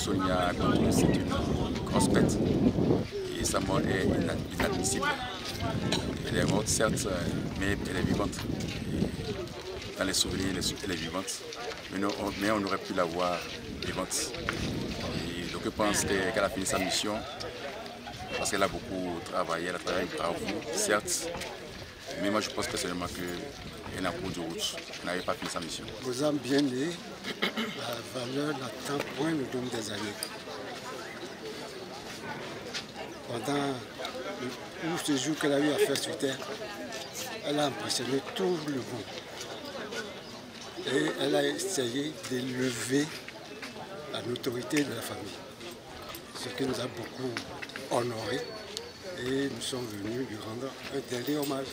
Sonia, c'est une grosse perte. Et sa mort est inadmissible. Elle est morte, certes, mais elle est vivante. Et dans les souvenirs, elle est vivante. Mais on aurait pu la voir vivante. Et donc je pense qu'elle a fini sa mission parce qu'elle a beaucoup travaillé, elle a travaillé bravo, certes. Mais moi je pense personnellement qu'elle est en cours de route. Elle n'avait pas fini sa mission. Vous avez bien dit, la valeur n'attend point le nombre des années. Pendant le séjour qu'elle a eu à faire sur Terre, elle a impressionné tout le monde. Et elle a essayé d'élever la notoriété de la famille. Ce qui nous a beaucoup honorés. Et nous sommes venus lui rendre un dernier hommage.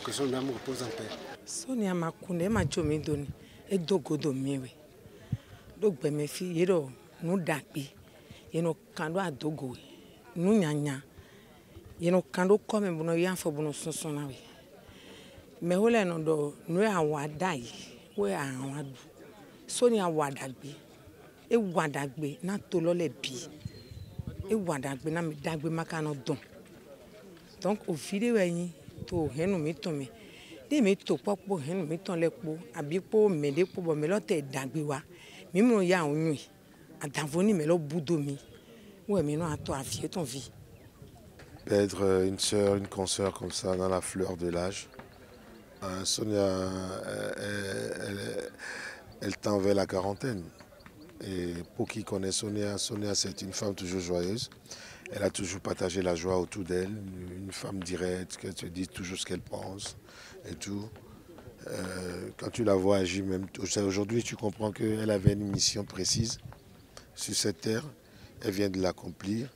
Que son âme repose en paix. Sonia Makunde ma jomi doni e dogodo miwe. Dogbe me fi yero nu dakpi. Yeno kando adogo. Nu nyanya. Yeno kando kome buno yanfo buno sonsona we. Me hole no do nu awadai we awadu. Sonia wadagbe. E wadagbe na tolole bi. E wadagbe na mi dagbe makano don. Donc au vidéo yi to henu mi ton mi de mi to popo henu mi ton lepo abi po me de po bo me lo te dagbe wa mi mo ya oyun adanfoni me lo budo mi ouais mi no ato afie ton vie. Perdre une sœur, une consoeur comme ça dans la fleur de l'âge. Sonia, elle tend vers la quarantaine. Et pour qui connaît Sonia, Sonia c'est une femme toujours joyeuse. Elle a toujours partagé la joie autour d'elle, une femme directe, qui te dit toujours ce qu'elle pense et tout. Quand tu la vois agir, même aujourd'hui, tu comprends qu'elle avait une mission précise sur cette terre. Elle vient de l'accomplir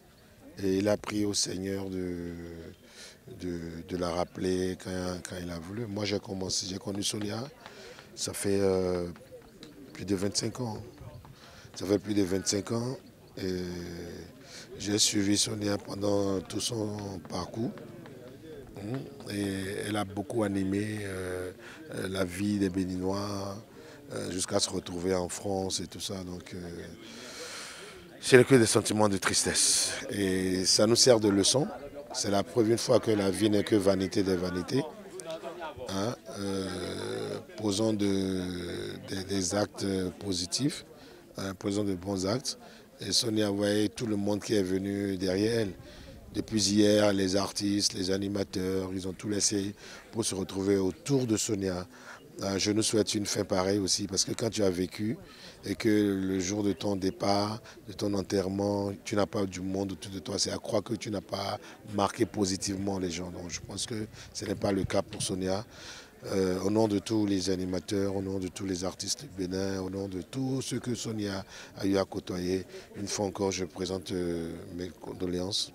et il a prié au Seigneur de la rappeler quand il a voulu. Moi, j'ai connu Sonia, ça fait plus de 25 ans. Ça fait plus de 25 ans. Et j'ai suivi Sonia pendant tout son parcours et elle a beaucoup animé la vie des Béninois jusqu'à se retrouver en France et tout ça. Donc c'est que des sentiments de tristesse et ça nous sert de leçon. C'est la première fois que la vie n'est que vanité des vanités. Posons des actes positifs, posons de bons actes. Et Sonia voyait tout le monde qui est venu derrière elle. Depuis hier, les artistes, les animateurs, ils ont tout laissé pour se retrouver autour de Sonia. Je nous souhaite une fin pareille aussi, parce que quand tu as vécu et que le jour de ton départ, de ton enterrement, tu n'as pas du monde autour de toi, c'est à croire que tu n'as pas marqué positivement les gens. Donc je pense que ce n'est pas le cas pour Sonia. Au nom de tous les animateurs, au nom de tous les artistes du Bénin, au nom de tous ceux que Sonia a eu à côtoyer, une fois encore, je présente mes condoléances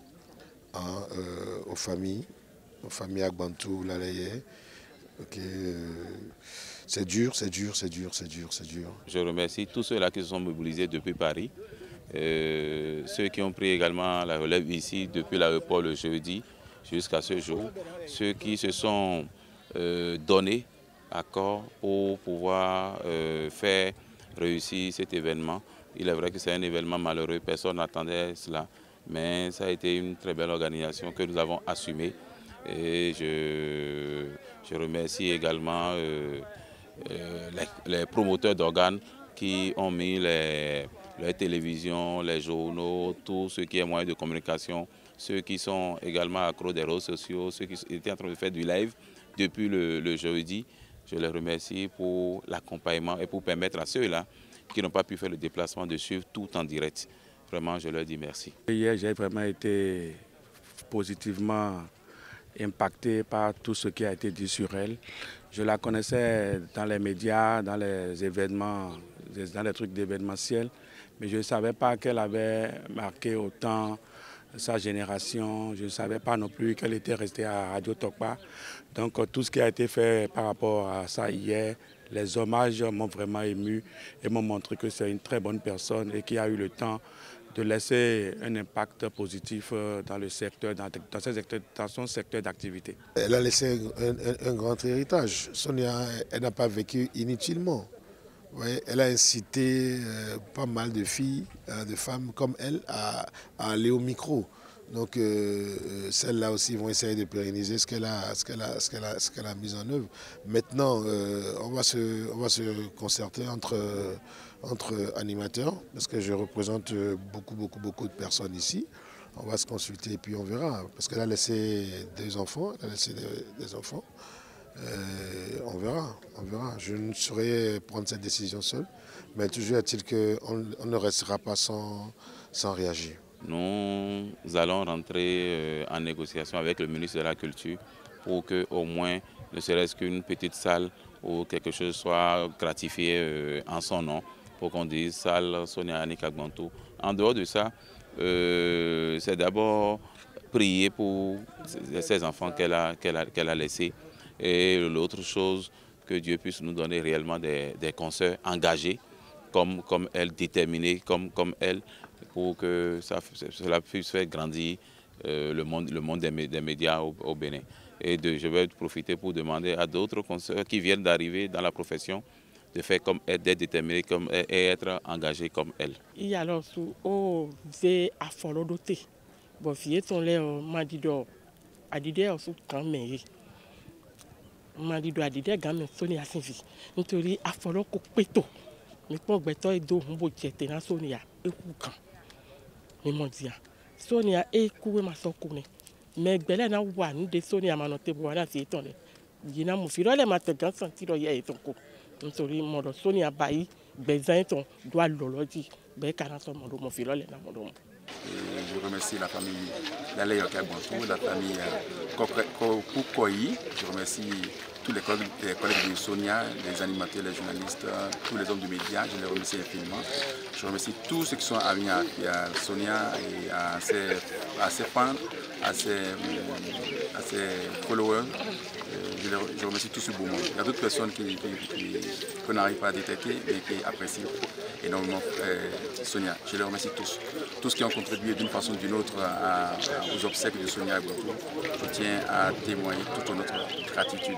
aux familles Agbantou, Lalaye. C'est dur, c'est dur, c'est dur, c'est dur, c'est dur. Je remercie tous ceux-là qui se sont mobilisés depuis Paris, ceux qui ont pris également la relève ici depuis l'aéroport le jeudi jusqu'à ce jour, ceux qui se sont donné accord pour pouvoir faire réussir cet événement. Il est vrai que c'est un événement malheureux, personne n'attendait cela, mais ça a été une très belle organisation que nous avons assumée. Et je remercie également les promoteurs d'organes qui ont mis les télévisions, les journaux, tout ce qui est moyen de communication, ceux qui sont également accros des réseaux sociaux, ceux qui étaient en train de faire du live depuis le jeudi. Je les remercie pour l'accompagnement et pour permettre à ceux-là qui n'ont pas pu faire le déplacement de suivre tout en direct. Vraiment, je leur dis merci. Hier, j'ai vraiment été positivement impacté par tout ce qui a été dit sur elle. Je la connaissais dans les médias, dans les événements, dans les trucs d'événementiel, mais je ne savais pas qu'elle avait marqué autant sa génération. Je ne savais pas non plus qu'elle était restée à Radio Tokpa. Donc tout ce qui a été fait par rapport à ça hier, les hommages m'ont vraiment ému et m'ont montré que c'est une très bonne personne et qui a eu le temps de laisser un impact positif dans le secteur, dans son secteur d'activité. Elle a laissé un grand héritage. Sonia, elle n'a pas vécu inutilement. Ouais, elle a incité pas mal de filles, de femmes comme elle à aller au micro. Donc celles-là aussi vont essayer de pérenniser ce qu'elle a mis en œuvre. Maintenant, on va se concerter entre animateurs, parce que je représente beaucoup de personnes ici. On va se consulter et puis on verra. Parce qu'elle a laissé des enfants, on verra. Je ne saurais prendre cette décision seule, mais toujours est-il qu'on ne restera pas sans réagir. Nous allons rentrer en négociation avec le ministre de la Culture pour qu'au moins, ne serait-ce qu'une petite salle ou quelque chose soit gratifié en son nom, pour qu'on dise salle Sonia Annick Agbantou. En dehors de ça, c'est d'abord prier pour ces enfants qu'elle a laissés. Et l'autre chose, que Dieu puisse nous donner réellement des consoeurs engagés, comme elle, déterminés comme elle, pour que cela puisse faire grandir le monde des médias au Bénin. Et je vais profiter pour demander à d'autres consoeurs qui viennent d'arriver dans la profession de faire comme elle, d'être déterminés comme elle et être engagés comme elle. Il y a alors au V à follow doté. Bon, fille sont les madido adidé aussi quand même. Madido adidé gamin Sonia Sinvi. Nítorí à follow copeto. Mais pour beto et do humbo jete na Sonia e kukan. Mais mon dia. Sonia e kuwe masokune. Mais gbele na wa ni de Sonia manote bo na si eton le. Jina mo fi role ma te gan senti lo ye eton ko. Nítorí mo lo Sonia bayi bezan eton doit loloji. Be kana so mo mo fi role na mo do. Je remercie la famille d'Alain Agbantou, la famille Koukoyi. Je remercie tous les collègues de Sonia, les animateurs, les journalistes, tous les hommes de médias. Je les remercie infiniment. Je remercie tous ceux qui sont amis à Sonia et à ses fans, à ses followers. Je remercie tout ce beau monde. Il y a d'autres personnes qu'on n'arrive pas à détecter mais qui apprécient énormément Sonia. Je les remercie tous. Tous qui ont contribué d'une façon ou d'une autre aux obsèques de Sonia Agbantou. Je tiens à témoigner toute notre gratitude.